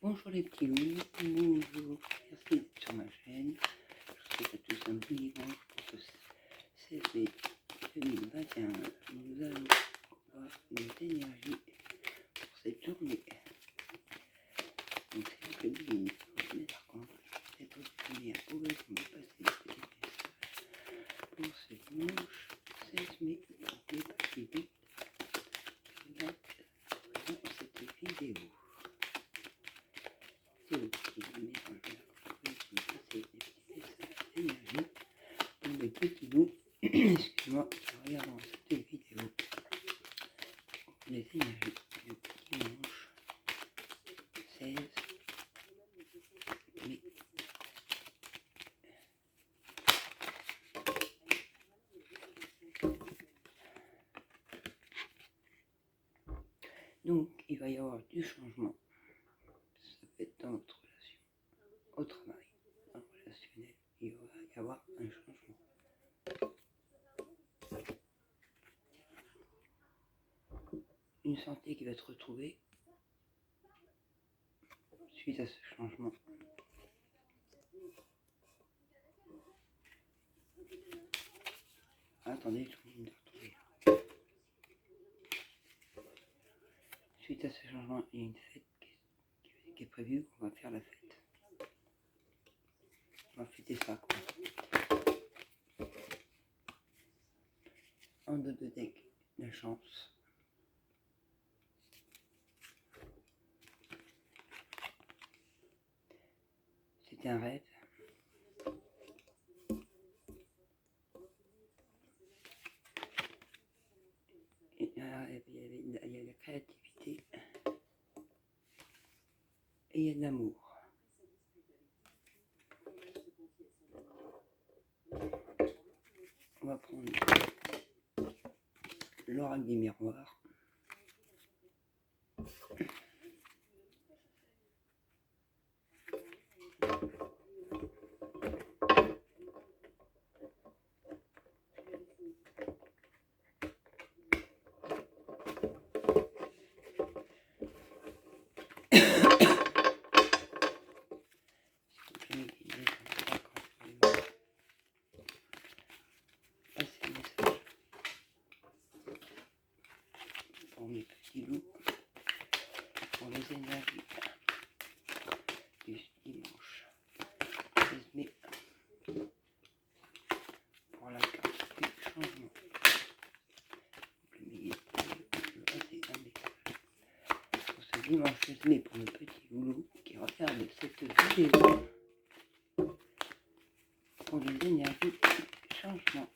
Bonjour les petits loups, bonjour, merci d'être sur ma chaîne. Je vous souhaite à tous un bon dimanche pour ce 16 mai 2021. Nous allons voir les énergies pour cette journée. Donc c'est le jeudi, les archanges, cette autre lumière pourrait vous passer des messages pour ce dimanche 16 mai pour les petits loups qui regardent dans cette vidéo. C'est le petit lumière pour passer des petits messages d'énergie pour les petits loups. Excuse-moi, je regarde dans cette vidéo les énergies du dimanche 16 mai. Donc, il va y avoir du changement. Ça peut être dans votre relation au travail, dans le relationnel, il va y avoir un changement. Une santé qui va se retrouver suite à ce changement. Attendez, je viens de retrouver. Suite à ce changement, il y a une fête qui est prévue, on va faire la fête. On va fêter ça, quoi. En dos de deck, la chance. C'était un rêve. Et un rêve, il y a la créativité. Et il y a de l'amour. On va prendre l'oracle des miroirs. Passer le message pour mes petits loups, pour les énergies du dimanche 16 mai, pour la carte du changement. Pour ce dimanche 16 mai, pour mes petits loups qui regardent cette vidéo, pour les énergies du changement,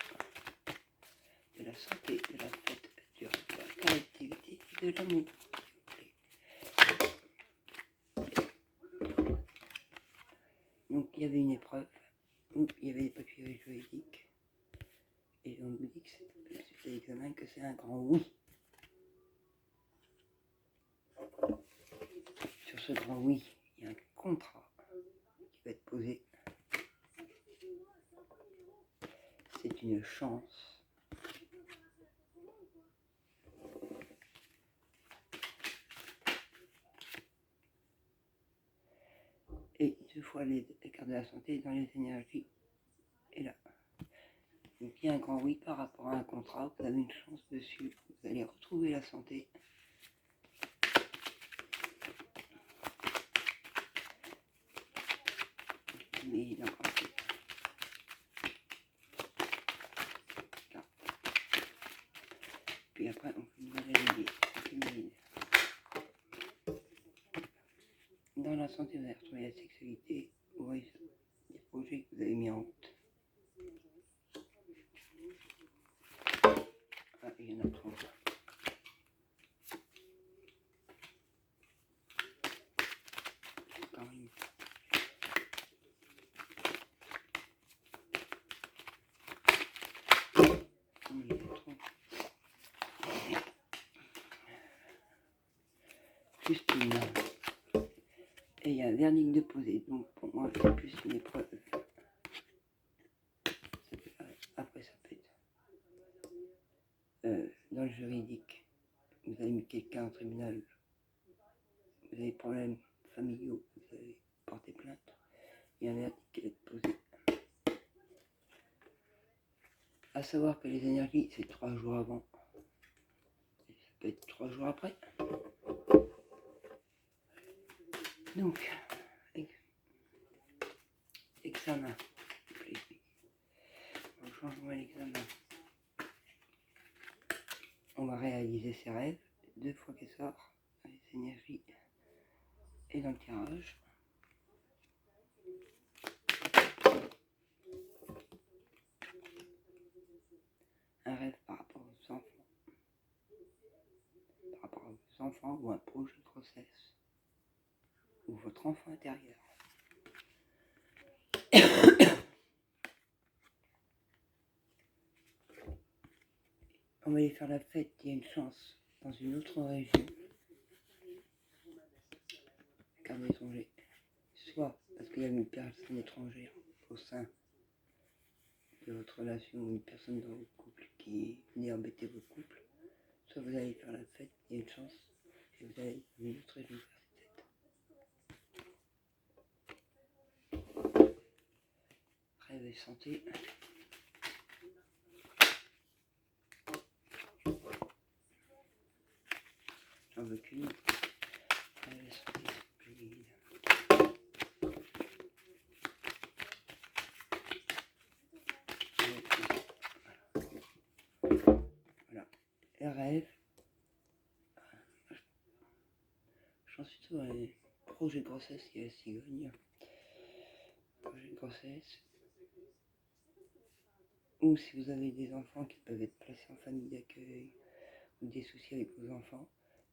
de la santé, de la fête, de la créativité et de l'amour. Donc il y avait une épreuve, où il y avait des papiers juridiques, et on nous dit que c'est l'examen, que c'est un grand oui. Sur ce grand oui, il y a un contrat qui va être posé. C'est une chance. Et deux fois les cartes de la santé dans les énergies. Et là. Donc il y a un grand oui par rapport à un contrat. Vous avez une chance dessus. Vous allez retrouver la santé. Mais il a encore fait. Puis après, on peut nous réveiller. Dans la santé, vous allez retrouver la sexualité. Vous voyez des projets que vous avez mis en route. Ah, il y en a trop. Quand même. Il y en a trop. Juste une. Et il y a un verdict déposé. Donc pour moi, c'est plus une épreuve. Après, ça peut être dans le juridique. Vous avez mis quelqu'un au tribunal. Vous avez des problèmes familiaux, vous avez porté plainte, il y a un verdict qui va être posé. À savoir que les énergies, c'est 3 jours avant. Et ça peut être 3 jours après. Donc, examen. On change l'examen. On va réaliser ses rêves 2 fois qu'il sort, les énergies et dans le tirage. Un rêve par rapport aux enfants. Par rapport à vos enfants ou un projet de grossesse. Ou votre enfant intérieur. On va aller faire la fête, il y a une chance, dans une autre région qu'un étranger. Soit parce qu'il y a une personne étrangère au sein de votre relation ou une personne dans votre couple qui venait embêter votre couple. Soit vous allez faire la fête, il y a une chance, et vous allez dans une autre région faire cette fête. Rêve et santé. J'en veux qu'une. Rêve et santé, puis... Voilà. Les rêves. J'en suis tout dans les projets de grossesse, il y a la cigogne. Projet de grossesse. Ou si vous avez des enfants qui peuvent être placés en famille d'accueil ou des soucis avec vos enfants,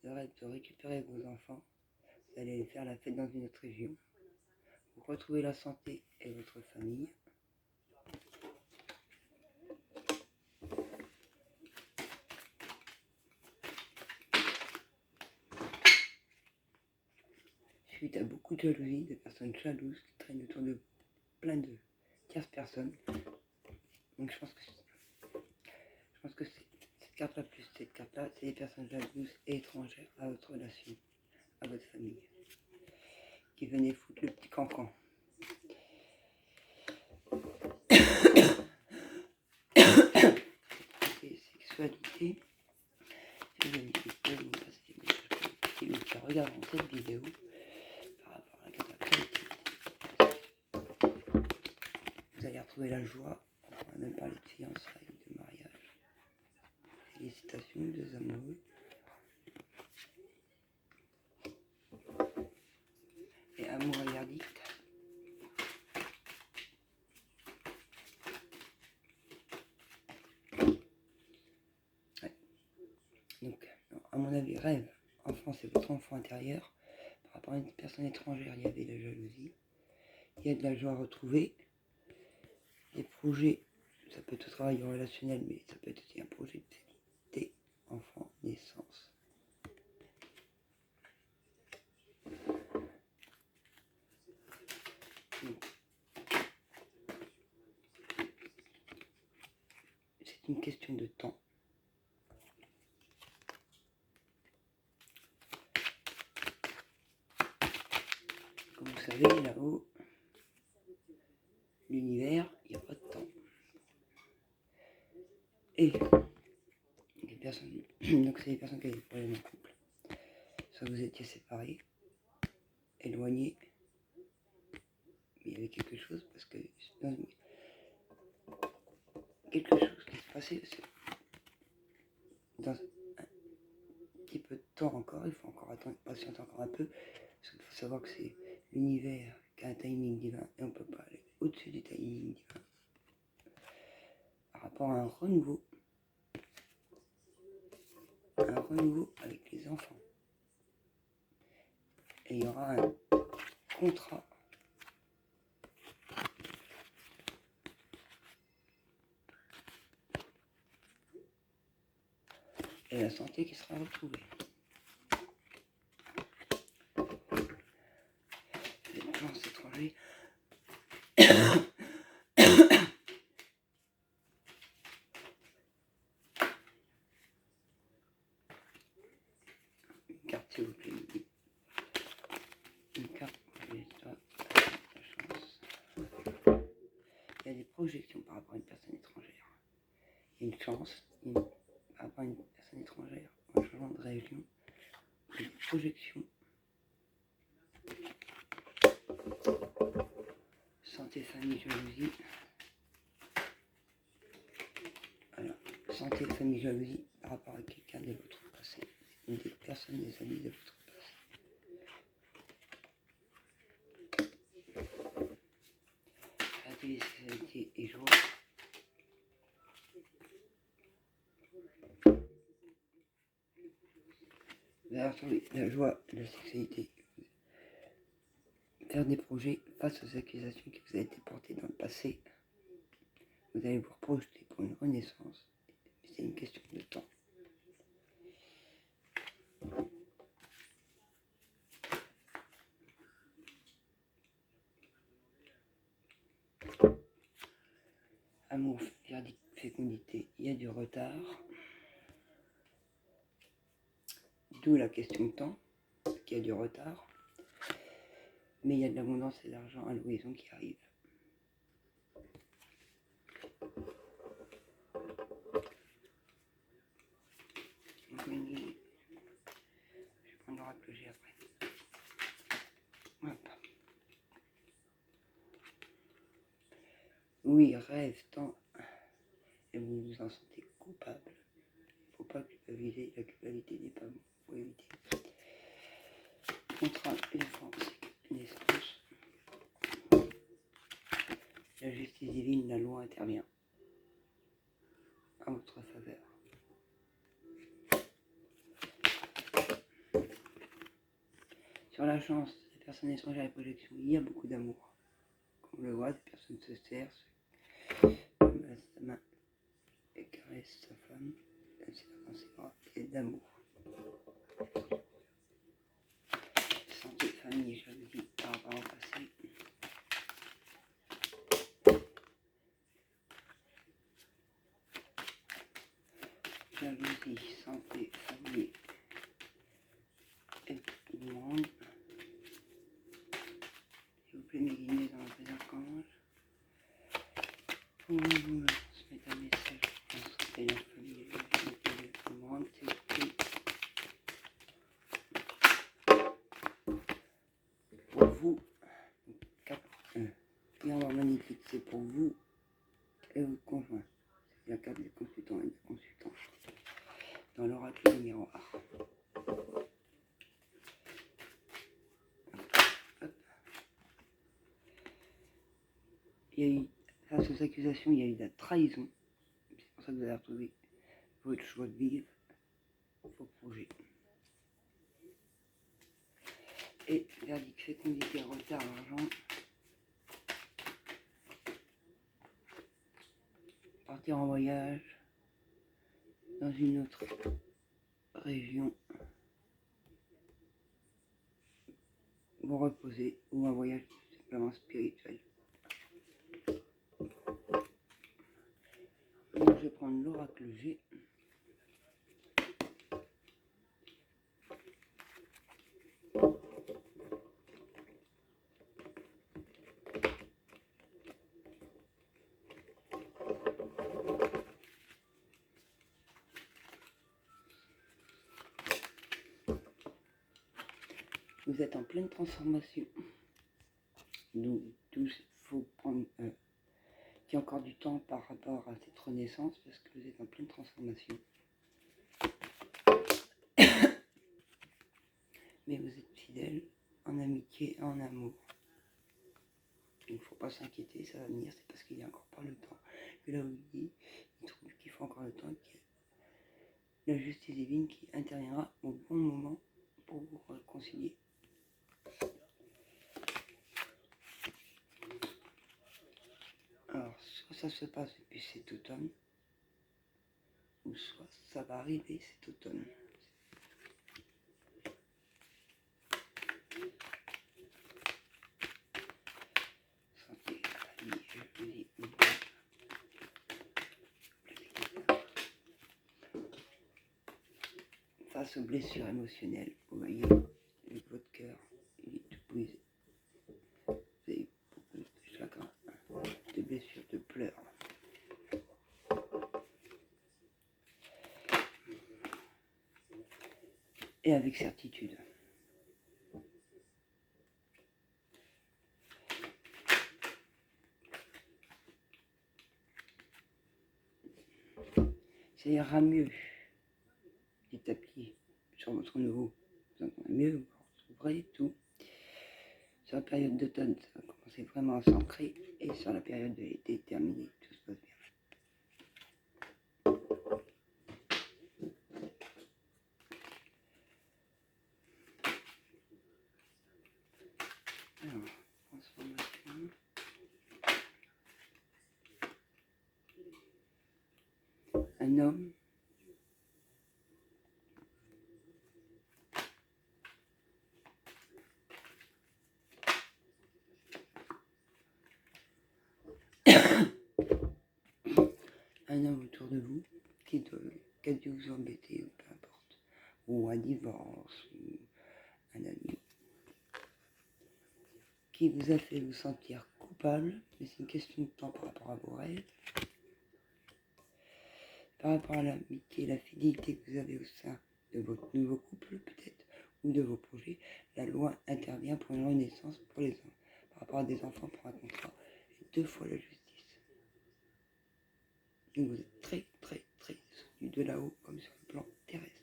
le rêve de récupérer vos enfants, vous allez faire la fête dans une autre région. Vous retrouvez la santé et votre famille. Suite à beaucoup de jalousie, de personnes jalouses qui traînent autour de plein de tierces personnes. Donc je pense que cette carte-là plus cette carte-là, c'est des personnes jalouses et étrangères à votre relation, à votre famille, qui venaient foutre le petit cancan. Et sexualité, si vous avez des questions, vous passez des messages positifs qui regardent cette vidéo par rapport à la carte qualité. Vous allez retrouver la joie, on va même parler de fiançailles, de mariage. Félicitations, deux amoureux. Et amour et verdict. Ouais. Donc, à mon avis, rêve, enfant, c'est votre enfant intérieur. Par rapport à une personne étrangère, il y avait de la jalousie. Il y a de la joie à retrouver. Des projets, ça peut être au travail relationnel, mais ça peut être aussi un projet de félicité, enfant, naissance. C'est une question de temps. Comme vous savez, là-haut, l'univers, il n'y a pas de temps. Et les personnes, donc c'est les personnes qui avaient des problèmes en couple. Soit vous étiez séparés, éloignés, mais il y avait quelque chose, parce que quelque chose qui se passait dans un petit peu de temps encore, il faut encore attendre, patienter encore un peu, parce qu'il faut savoir que c'est l'univers qui a un timing divin, et on ne peut pas aller au-dessus du timing divin. Par rapport à un renouveau avec les enfants. Et il y aura un contrat et la santé qui sera retrouvée. Les plans étrangers. Une carte s'il vous plaît. Une projection par rapport à une personne étrangère. Il y a une chance par rapport à une personne étrangère, un changement de région, une projection. Santé, famille, jalousie. Alors, santé, famille, jalousie par rapport à quelqu'un de votre passé. Une des personnes, des amis de votre passé. La télé-sexualité et joie. La joie, la sexualité. Faire des projets face aux accusations qui vous ont été portées dans le passé. Vous allez vous projeter pour une renaissance. C'est une question de temps. Amour, verdict, fécondité, il y a du retard. D'où la question de temps, qu'il y a du retard. Mais il y a de l'abondance et de l'argent à l'horizon qui arrive. Je vais prendre l'oracle G après. Hop. Oui, rêve, temps, et vous vous en sentez coupable. Il ne faut pas culpabiliser, la culpabilité n'est pas bon, il faut éviter. Contrat, l'enfance, naissance. La justice divine, la loi intervient en votre faveur. Sur la chance, les personnes étrangères et projections, il y a beaucoup d'amour. Comme on le voit, des personnes se serrent, sa main et caresse sa femme, elle se dans ses bras, et d'amour. Santé, famille, jalousie par rapport au passé. Jalousie, santé, famille et tout le monde. S'il vous plaît, mes guillemets dans les archanges. Pour vous me transmettre un message en santé, la famille, jalousie et tout le monde, s'il vous plaît. Pour vous, miroir magnétique, c'est pour vous et votre conjoint. C'est la carte des consultants et des consultants dans l'oracle du miroir. Il y a eu, face aux accusations, il y a eu de la trahison. C'est pour ça que vous allez retrouver votre choix de vivre, vos projets. Et verdict, fécondité, retard, argent. Partir en voyage dans une autre région. Vous reposer ou un voyage tout simplement spirituel. Donc, je vais prendre l'oracle G. Vous êtes en pleine transformation. Donc, il faut prendre qu'il y a encore du temps par rapport à cette renaissance parce que vous êtes en pleine transformation. Mais vous êtes fidèle en amitié et en amour. Il ne faut pas s'inquiéter, ça va venir, c'est parce qu'il n'y a encore pas le temps. Que là où il trouve qu'il faut encore le temps, qu'il y a la justice divine qui interviendra au bon moment pour vous réconcilier. Alors, soit ça se passe et puis cet automne, ou soit ça va arriver cet automne. Santé, famille, jalousie, face aux blessures émotionnelles, vous voyez, votre cœur, il est tout brisé. Vous avez beaucoup de chagrin, de blessures, de pleurs. et avec certitude. Ça ira mieux petit à petit sur votre nouveau. Vous entendez mieux, vous retrouverez tout. Sur la période d'automne, ça va commencer vraiment à s'ancrer et sur la période de l'été terminée, tout se passe bien. Alors, transformation. Un homme. Un homme autour de vous qui a dû vous embêter, ou peu importe. Ou un divorce, ou un ami. Qui vous a fait vous sentir coupable, mais c'est une question de temps par rapport à vos rêves. Par rapport à l'amitié et la fidélité que vous avez au sein de votre nouveau couple, peut-être, ou de vos projets, la loi intervient pour une renaissance pour les hommes. Par rapport à des enfants pour un contrat, et 2 fois la justice. Donc vous êtes très, très, très soutenu de là-haut, comme sur le plan terrestre.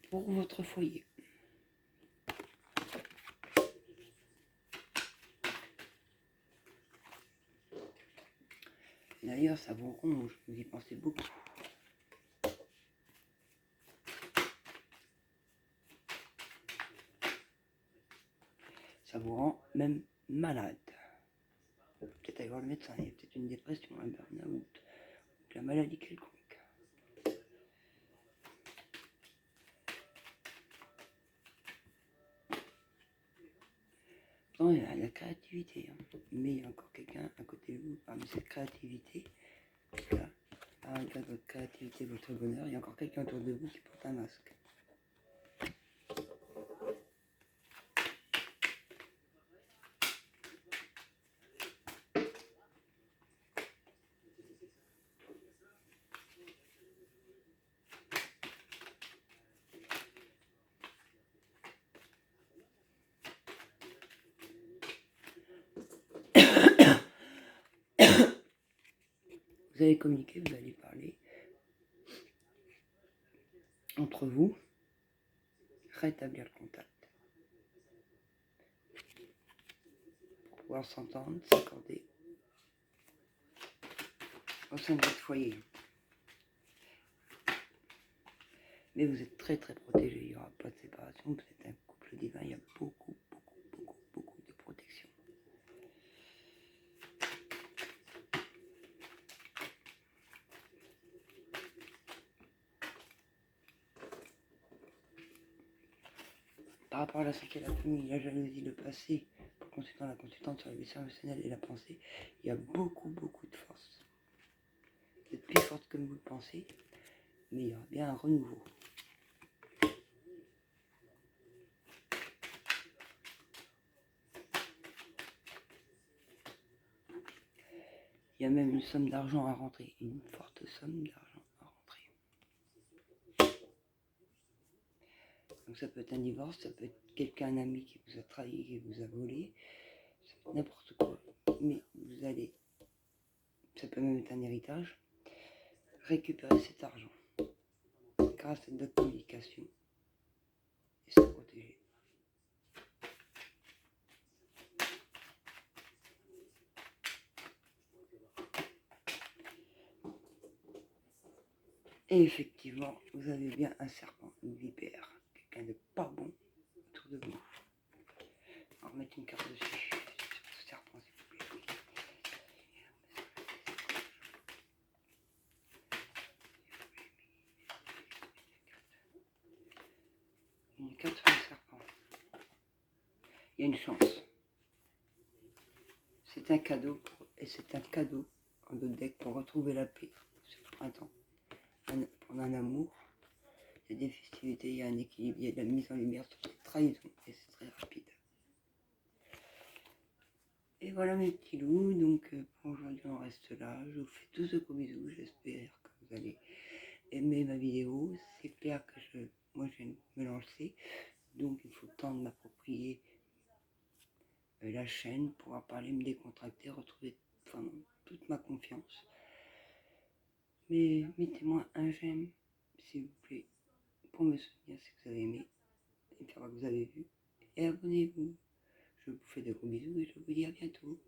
Pour votre foyer. D'ailleurs, ça vous ronge, vous y pensez beaucoup. Ça vous rend même malade. Peut-être aller voir le médecin, il y a peut-être une dépression, un burn-out, la maladie quelconque. Non, il y a la créativité, hein. Mais il y a encore quelqu'un à côté de vous, parmi cette créativité, là, parmi votre créativité, votre bonheur, il y a encore quelqu'un autour de vous qui porte un masque. Vous allez communiquer, vous allez parler entre vous, rétablir le contact. Pour pouvoir s'entendre, s'accorder au sein de votre foyer. Mais vous êtes très très protégé, il n'y aura pas de séparation, vous êtes un couple divin, il y a beaucoup de protection. Par rapport à la santé, la famille, la jalousie, le passé, pour consultant la consultante sur les blessures émotionnelles et la pensée, il y a beaucoup de force. Vous êtes plus forte que vous le pensez, mais il y aura bien un renouveau. Il y a même une somme d'argent à rentrer, une forte somme d'argent à rentrer. Donc ça peut être un divorce, ça peut être quelqu'un, un ami qui vous a trahi, qui vous a volé, n'importe quoi. Mais vous allez, ça peut même être un héritage, récupérer cet argent grâce à notre communication et se protéger. Et effectivement, vous avez bien un serpent, une vipère, quelqu'un de pas bon autour de vous. On va remettre une carte dessus, sur ce serpent s'il vous plaît. Une carte sur le serpent. Il y a une chance. C'est un cadeau, et c'est un cadeau en d'autres decks pour retrouver la paix sur le printemps. Pour un amour, il y a des festivités, il y a un équilibre, il y a de la mise en lumière sur cette trahison, et c'est très rapide. Et voilà mes petits loups, donc pour aujourd'hui on reste là. Je vous fais tous de gros bisous, j'espère que vous allez aimer ma vidéo. C'est clair que moi je viens de me lancer, donc il faut le temps de m'approprier la chaîne, pouvoir parler, me décontracter, retrouver toute ma confiance. Mais mettez-moi un j'aime, s'il vous plaît, pour me souvenir si vous avez aimé, et faire que vous avez vu. Et abonnez-vous. Je vous fais de gros bisous et je vous dis à bientôt.